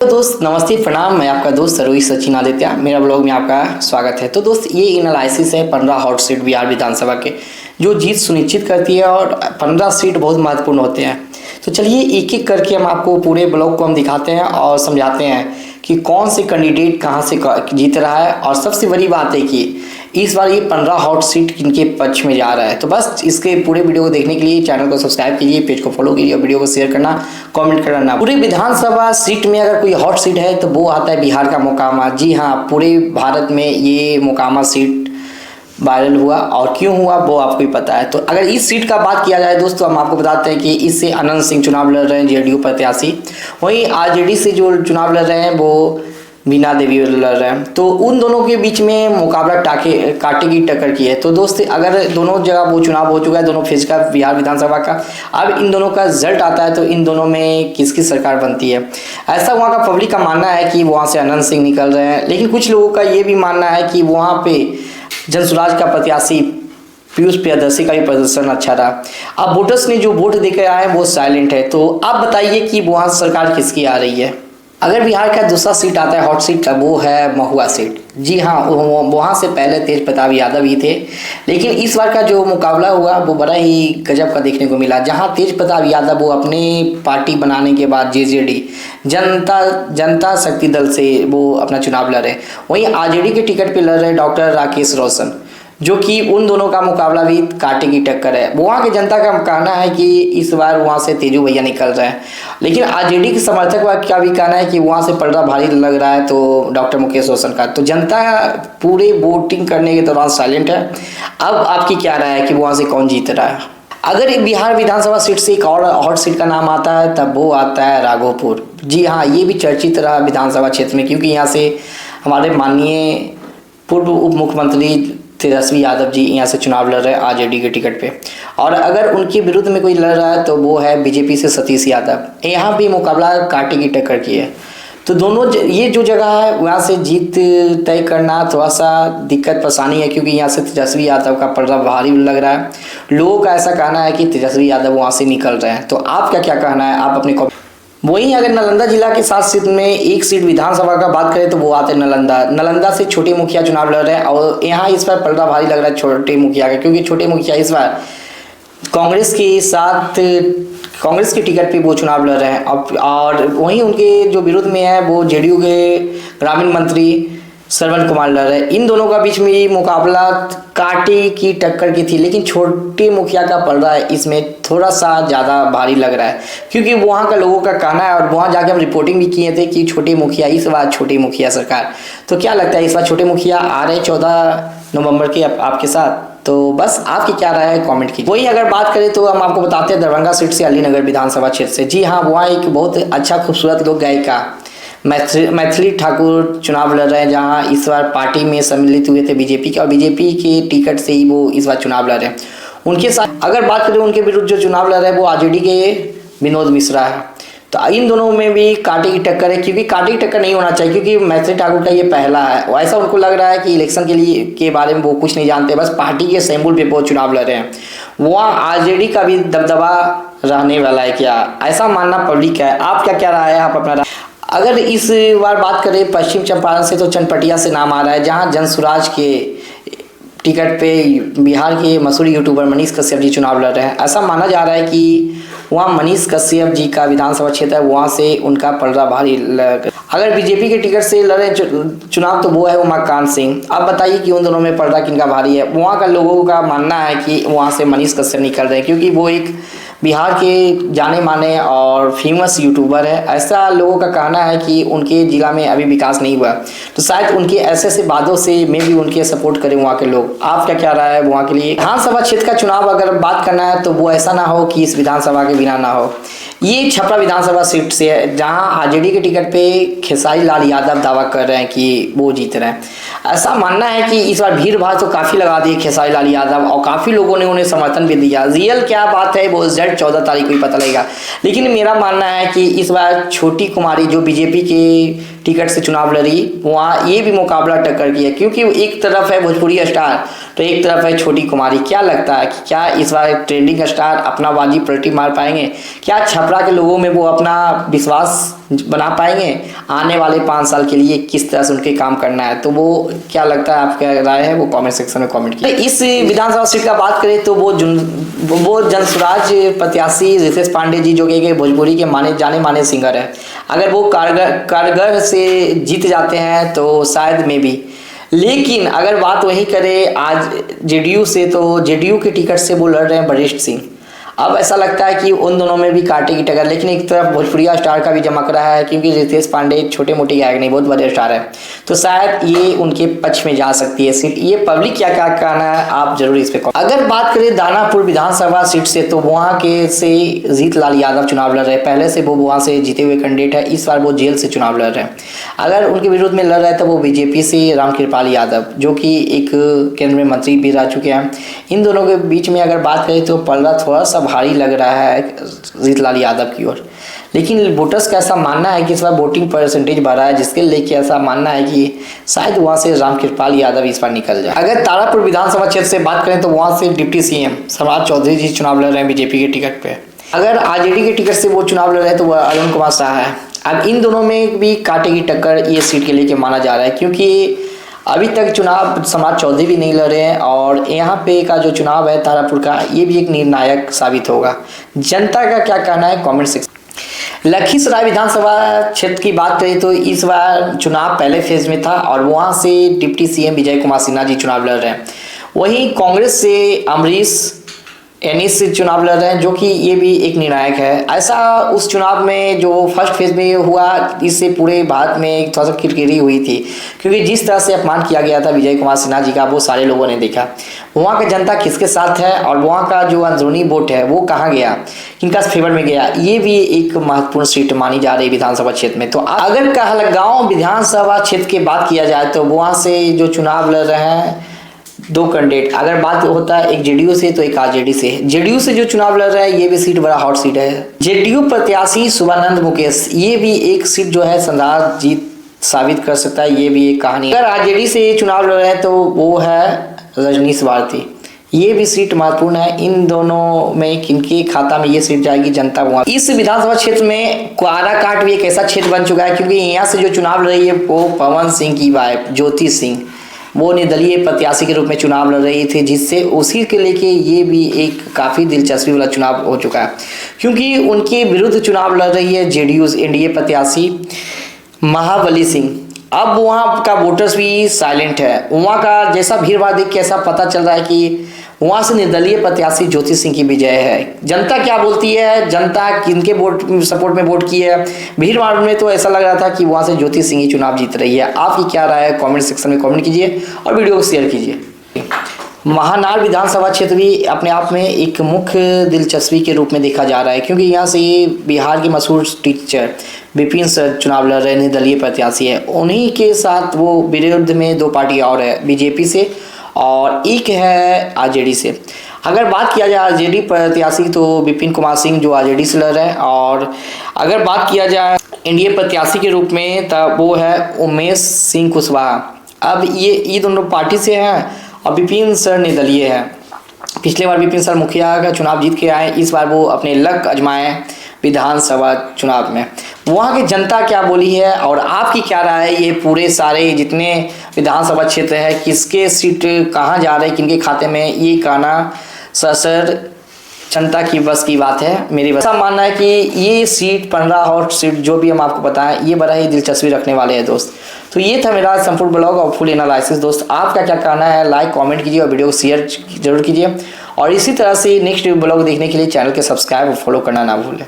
तो दोस्त नमस्ते प्रणाम। मैं आपका दोस्त सरोही सचिन आदित्य, मेरा ब्लॉग में आपका स्वागत है। तो दोस्त ये एनालिसिस है 15 हॉट सीट बिहार विधानसभा के, जो जीत सुनिश्चित करती है और 15 सीट बहुत महत्वपूर्ण होते हैं। तो चलिए एक एक करके हम आपको पूरे ब्लॉग को हम दिखाते हैं और समझाते हैं कि कौन से कैंडिडेट कहाँ से जीत रहा है। और सबसे बड़ी बात है कि इस बार ये 15 हॉट सीट किनके पक्ष में जा रहा है। तो बस इसके पूरे वीडियो को देखने के लिए चैनल को सब्सक्राइब कीजिए, पेज को फॉलो कीजिए और वीडियो को शेयर करना, कमेंट करना। पूरे विधानसभा सीट में अगर कोई हॉट सीट है तो वो आता है बिहार का मोकामा। जी हाँ, पूरे भारत में ये मोकामा सीट वायरल हुआ और क्यों हुआ वो आपको ही पता है। तो अगर इस सीट का बात किया जाए दोस्तों, हम आपको बताते हैं कि इससे अनंत सिंह चुनाव लड़ रहे हैं, जेडीयू प्रत्याशी। वहीं आरजेडी से जो चुनाव लड़ रहे हैं वो मीना देवी लड़ रहे हैं। तो उन दोनों के बीच में मुकाबला कांटे की टक्कर की है। तो दोस्त अगर दोनों जगह वो चुनाव हो चुका है, दोनों फेज का बिहार विधानसभा का, अब इन दोनों का रिजल्ट आता है तो इन दोनों में किसकी सरकार बनती है। ऐसा वहाँ का पब्लिक का मानना है कि वहाँ से अनंत सिंह निकल रहे हैं, लेकिन कुछ लोगों का ये भी मानना है कि वहाँ पे जनसुराज का प्रत्याशी पीयूष प्रियदर्शी का भी प्रदर्शन अच्छा रहा। अब वोटर्स ने जो वोट देकर आए वो साइलेंट है। तो आप बताइए कि वहाँ सरकार किसकी आ रही है। अगर बिहार का दूसरा सीट आता है हॉट सीट का, वो है महुआ सीट। जी हाँ, वहाँ से पहले तेज प्रताप यादव ही थे, लेकिन इस बार का जो मुकाबला हुआ वो बड़ा ही गजब का देखने को मिला। जहाँ तेज प्रताप यादव वो अपने पार्टी बनाने के बाद जेजेडी जनता शक्ति दल से वो अपना चुनाव लड़ रहे, वहीं आरजेडी के टिकट पे लड़ रहे डॉक्टर राकेश रोशन, जो कि उन दोनों का मुकाबला भी कांटे की टक्कर है। वहाँ की जनता का कहना है कि इस बार वहाँ से तेजू भैया निकल रहे हैं, लेकिन आरजेडी के समर्थक का भी कहना है कि वहाँ से पलड़ा भारी लग रहा है तो डॉक्टर मुकेश रोशन का। तो जनता पूरे वोटिंग करने के दौरान साइलेंट है। अब आपकी क्या राय है कि वहाँ से कौन जीत रहा है। अगर बिहार विधानसभा सीट से एक और हॉट सीट का नाम आता है तब वो आता है राघोपुर। जी हाँ, ये भी चर्चित रहा विधानसभा क्षेत्र में, क्योंकि यहाँ से हमारे माननीय पूर्व उप मुख्यमंत्री तेजस्वी यादव जी यहाँ से चुनाव लड़ रहे हैं आरजेडी के टिकट पे। और अगर उनके विरुद्ध में कोई लड़ रहा है तो वो है बीजेपी से सतीश यादव। यहाँ भी मुकाबला कांटे की टक्कर की है। तो दोनों ये जो जगह है वहाँ से जीत तय करना थोड़ा सा दिक्कत परेशानी है, क्योंकि यहाँ से तेजस्वी यादव का पलड़ा भारी लग रहा है। लोगों का ऐसा कहना है कि तेजस्वी यादव वहाँ से निकल रहे हैं। तो आपका क्या कहना है, आप अपने। वहीं अगर नालंदा जिला के 7 सीट में एक सीट विधानसभा का बात करें तो वो आते हैं नालंदा से छोटे मुखिया चुनाव लड़ रहे हैं। और यहाँ इस बार पलड़ा भारी लग रहा है छोटे मुखिया का, क्योंकि छोटे मुखिया इस बार कांग्रेस के साथ कांग्रेस के टिकट पे वो चुनाव लड़ रहे हैं। और वहीं उनके जो विरोध में है वो जेडीयू के ग्रामीण मंत्री श्रवण कुमार लड़ रहे हैं। इन दोनों का बीच में ये मुकाबला कांटे की टक्कर की थी, लेकिन छोटे मुखिया का पलड़ा इसमें थोड़ा सा ज़्यादा भारी लग रहा है, क्योंकि वहाँ का लोगों का कहना है। और वहाँ जाके हम रिपोर्टिंग भी किए थे कि छोटे मुखिया इस बार छोटे मुखिया सरकार। तो क्या लगता है इस बार छोटे मुखिया आ रहे 14 नवंबर के आपके साथ। तो बस आपकी क्या राय है कमेंट कीजिए। वही अगर बात करें तो हम आपको बताते हैं दरभंगा सीट से अलीनगर विधानसभा क्षेत्र से। जी हाँ, वहाँ एक बहुत अच्छा खूबसूरत लोक गायिका मैथिली ठाकुर चुनाव लड़ रहे हैं, जहां इस बार पार्टी में सम्मिलित हुए थे बीजेपी के, और बीजेपी के टिकट से ही वो इस बार चुनाव लड़ रहे हैं। उनके साथ अगर बात करें उनके विरुद्ध जो चुनाव लड़ रहे हैं वो आरजेडी के विनोद मिश्रा है। तो इन दोनों में भी कांटे की टक्कर है, क्योंकि कांटे की टक्कर नहीं होना चाहिए, क्योंकि मैथिली ठाकुर का ये पहला है। ऐसा उनको लग रहा है कि इलेक्शन के बारे में वो कुछ नहीं जानते, बस पार्टी के सिंबल पे वो चुनाव लड़ रहे हैं। वहाँ आरजेडी का भी दबदबा रहने वाला है क्या, ऐसा मानना पब्लिक है। आपका क्या राय है, आप अपना। अगर इस बार बात करें पश्चिम चंपारण से तो चनपटिया से नाम आ रहा है, जहां जनसुराज के टिकट पे बिहार के मशहूर यूट्यूबर मनीष कश्यप जी चुनाव लड़ रहे हैं। ऐसा माना जा रहा है कि वहाँ मनीष कश्यप जी का विधानसभा क्षेत्र है, वहाँ से उनका पलड़ा भारी अगर बीजेपी के टिकट से लड़े चुनाव तो वो है उमाकांत सिंह। अब बताइए कि उन दोनों में पलड़ा किनका भारी है। वहाँ का लोगों का मानना है कि वहाँ से मनीष कश्यप निकल रहे हैं, क्योंकि वो एक बिहार के जाने माने और फेमस यूट्यूबर है। ऐसा लोगों का कहना है कि उनके जिला में अभी विकास नहीं हुआ, तो शायद उनके ऐसे बातों से में भी उनके सपोर्ट करें वहाँ के लोग। आपका क्या राय है वहाँ के लिए। विधानसभा क्षेत्र का चुनाव अगर बात करना है तो वो ऐसा ना हो कि इस विधानसभा के बिना ना हो। ये छपरा विधानसभा सीट से है, जहां आरजेडी के टिकट पे खेसारी लाल यादव दावा कर रहे हैं कि वो जीत रहे हैं। ऐसा मानना है कि इस बार भीड़ भाड़ तो काफ़ी लगा दी खेसारी लाल यादव, और काफ़ी लोगों ने उन्हें समर्थन भी दिया। रियल क्या बात है वो रिजल्ट एग्जैक्ट 14 तारीख को ही पता लगेगा। लेकिन मेरा मानना है कि इस बार छोटी कुमारी जो बीजेपी के टिकट से चुनाव लड़ी, वहाँ ये भी मुकाबला टक्कर किया, क्योंकि एक तरफ है भोजपुरी स्टार तो एक तरफ है छोटी कुमारी। क्या लगता है कि क्या इस बार ट्रेंडिंग स्टार अपना बाजी पलटी मार पाएंगे? क्या छपरा के लोगों में वो अपना विश्वास बना पाएंगे आने वाले 5 साल के लिए, किस तरह से उनके काम करना है? तो वो क्या लगता है, आपका राय है वो कमेंट सेक्शन में कमेंट कीजिए। इस विधानसभा सीट का बात करें तो वो जनसुराज प्रत्याशी रितेश पांडे जी, जो कि भोजपुरी के जाने माने सिंगर है, अगर वो कारगर से जीत जाते हैं तो शायद में भी। लेकिन अगर बात वही करें आज जेडीयू से, तो जेडीयू के टिकट से वो लड़ रहे हैं वरिष्ठ सिंह। अब ऐसा लगता है कि उन दोनों में भी कांटे की टक्कर, लेकिन एक तरफ भोजपुरिया स्टार का भी चमक रहा है, क्योंकि रितेश पांडे छोटे मोटे गायक नहीं, बहुत बड़े स्टार है, तो शायद ये उनके पक्ष में जा सकती है सीट। ये पब्लिक क्या क्या कहना है आप जरूर इस पे। अगर बात करें दानापुर विधानसभा सीट से, तो वहाँ के से जीतलाल यादव चुनाव लड़ रहे हैं। पहले से वो वहाँ से जीते हुए कैंडिडेट है, इस बार वो जेल से चुनाव लड़ रहे हैं। अगर उनके विरोध में लड़ रहे हैं तो वो बीजेपी से रामकृपाल यादव, जो कि एक केंद्रीय मंत्री भी रह चुके हैं। इन दोनों के बीच में अगर बात करें तो पलड़ा थोड़ा सा भारी लग रहा है जीतलाल यादव की ओर। लेकिन वोटर्स का ऐसा मानना है कि इस बार वोटिंग परसेंटेज बढ़ा है, जिसके लेके ऐसा मानना है कि शायद वहाँ से रामकृपाल यादव इस बार निकल जाए। अगर तारापुर विधानसभा क्षेत्र से बात करें तो वहाँ से डिप्टी सीएम सम्राट चौधरी जी चुनाव लड़ रहे हैं बीजेपी के टिकट पे। अगर आरजेडी के टिकट से वो चुनाव लड़ रहे हैं तो वह अरुण कुमार शाह है। अब इन दोनों में भी कांटे की टक्कर ये सीट के लेके माना जा रहा है, क्योंकि अभी तक चुनाव सम्राट चौधरी भी नहीं लड़े हैं, और यहाँ पे का जो चुनाव है तारापुर का, ये भी एक निर्णायक साबित होगा। जनता का क्या कहना है कमेंट सेक्शन। लखीसराय विधानसभा क्षेत्र की बात करें तो इस बार चुनाव पहले फेज में था, और वहाँ से डिप्टी सीएम विजय कुमार सिन्हा जी चुनाव लड़ रहे हैं। वहीं कांग्रेस से अमरीश एनिस से चुनाव लड़ रहे हैं, जो कि ये भी एक निर्णायक है। ऐसा उस चुनाव में जो फर्स्ट फेज में हुआ, इससे पूरे भारत में थोड़ा सा किरकिरी हुई थी, क्योंकि जिस तरह से अपमान किया गया था विजय कुमार सिन्हा जी का, वो सारे लोगों ने देखा। वहाँ का जनता किसके साथ है और वहाँ का जो अंदरूनी वोट है वो कहाँ गया, किनका फेवर में गया, ये भी एक महत्वपूर्ण सीट मानी जा रही है विधानसभा क्षेत्र में। तो अगर कहलगांव विधानसभा क्षेत्र की बात किया जाए तो वहाँ से जो चुनाव लड़ रहे हैं 2 कैंडिडेट, अगर बात होता है एक जेडीयू से तो एक आरजेडी से। जेडीयू से जो चुनाव लड़ रहा है ये भी सीट बड़ा हॉट सीट है। जेडीयू प्रत्याशी शुभानंद मुकेश, ये भी एक सीट जो है शानदार जीत साबित कर सकता है, ये भी एक कहानी। अगर आरजेडी से चुनाव लड़ रहे हैं तो वो है रजनीश भारती, ये भी सीट महत्वपूर्ण है। इन दोनों में किनके खाता में ये सीट जाएगी, जनता वहाँ। इस विधानसभा क्षेत्र में काराकाट भी एक ऐसा क्षेत्र बन चुका है, क्योंकि यहाँ से जो चुनाव लड़ रही है वो पवन सिंह की वाइफ ज्योति सिंह, वो निर्दलीय प्रत्याशी के रूप में चुनाव लड़ रही थी, जिससे उसी के लेके ये भी एक काफ़ी दिलचस्पी वाला चुनाव हो चुका है, क्योंकि उनके विरुद्ध चुनाव लड़ रही है जेडीयू एनडीए प्रत्याशी महाबली सिंह। अब वहाँ का वोटर्स भी साइलेंट है, वहाँ का जैसा भीड़ भाड़ देख के ऐसा पता चल रहा है कि वहाँ से निर्दलीय प्रत्याशी ज्योति सिंह की विजय है। जनता क्या बोलती है, जनता किनके वोट सपोर्ट में वोट की है, भीड़ भाड़ में तो ऐसा लग रहा था कि वहाँ से ज्योति सिंह ही चुनाव जीत रही है। आपकी क्या राय है कमेंट सेक्शन में कमेंट कीजिए और वीडियो को शेयर कीजिए। महानार विधानसभा क्षेत्र भी अपने आप में एक मुख्य दिलचस्पी के रूप में देखा जा रहा है, क्योंकि यहाँ से बिहार के मशहूर टीचर विपिन सर चुनाव लड़ रहे निर्दलीय प्रत्याशी है। उन्हीं के साथ वो विरोध में 2 पार्टी और है, बीजेपी से और एक है आरजेडी से। अगर बात किया जाए आरजेडी प्रत्याशी तो विपिन कुमार सिंह जो आरजेडी से लड़ रहे हैं, और अगर बात किया जाए एनडीए प्रत्याशी के रूप में तब वो है उमेश सिंह कुशवाहा। अब ये दोनों पार्टी से हैं और विपिन सर निर्दलीय है। पिछले बार विपिन सर मुखिया का चुनाव जीत के आए, इस बार वो अपने लक आजमाए विधानसभा चुनाव में। वहाँ की जनता क्या बोली है और आपकी क्या राय है, ये पूरे सारे जितने विधानसभा क्षेत्र है किसके सीट कहाँ जा रहे हैं, किनके खाते में, ये कहना सर जनता की बस की बात है। मेरी बस मानना है कि ये सीट 15 हॉट सीट जो भी हम आपको बताएं ये बड़ा ही दिलचस्पी रखने वाले हैं दोस्त। तो ये था मेरा संपूर्ण ब्लॉग और फुल एनालिसिस। दोस्त आपका क्या कहना है, लाइक कमेंट कीजिए और वीडियो को शेयर जरूर कीजिए, और इसी तरह से नेक्स्ट ब्लॉग देखने के लिए चैनल के सब्सक्राइब और फॉलो करना ना भूलें।